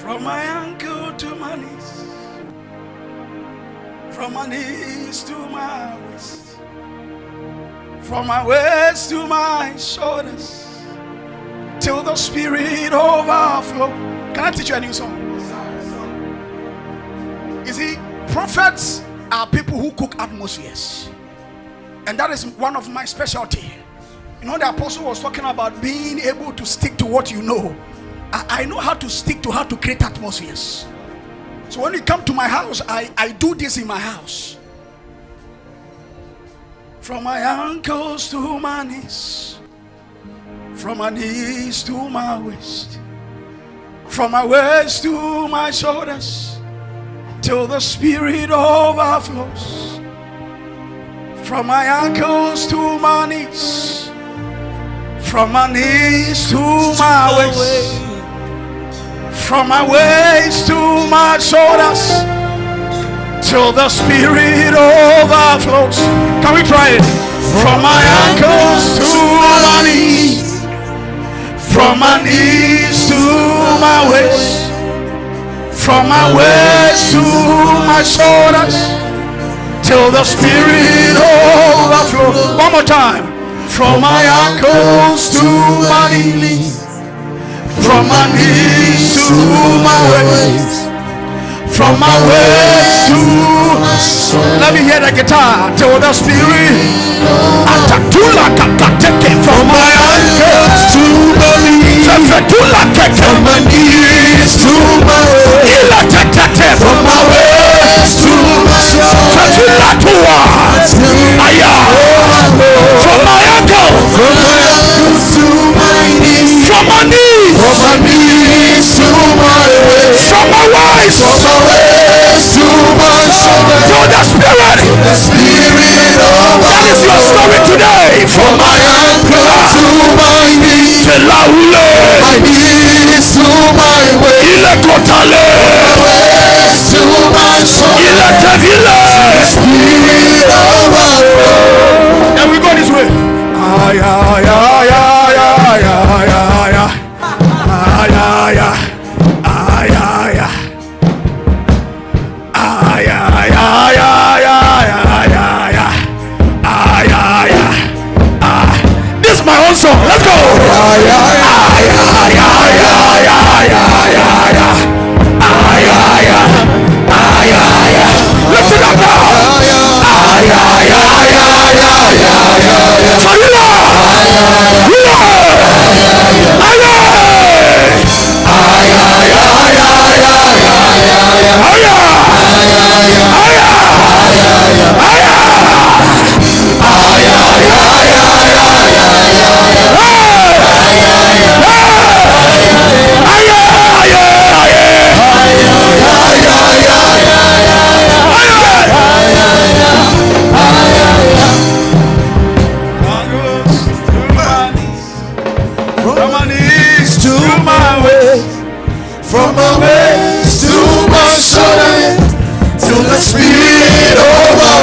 From my ankle to my knees, from my knees to my waist, from my waist to my shoulders, till the Spirit overflow. Can I teach you a new song? You see, prophets are people who cook atmospheres, and that is one of my specialty. You know, the apostle was talking about being able to stick to what you know. I know how to stick to how to create atmospheres. So when you come to my house, I do this in my house. From my ankles to my knees, from my knees to my waist, from my waist to my shoulders, till the Spirit overflows. From my ankles to my knees, from my knees to my waist, from my waist to my shoulders, till the Spirit overflows. Can we try it? From my ankles to my knees, from my knees to my waist, from my waist to my shoulders, till the Spirit overflows. One more time. From my ankles to my knees, from my knees to my waist, from my waist to my soul. Let me hear the guitar. Till the Spirit. From my ankles to my knees, from my knees to my waist, from my waist to my soul. From my ankles to my knees, from my knees to my waist, from my waist to my shoulder, to the Spirit. That is your story today. From my ankles to my knees, my knees to my waist, my waist to my shoulder, to the Spirit overflows. And we go this way. This is my own song. Let's go. Lift it up now. From my waist to my shoulder, till the Spirit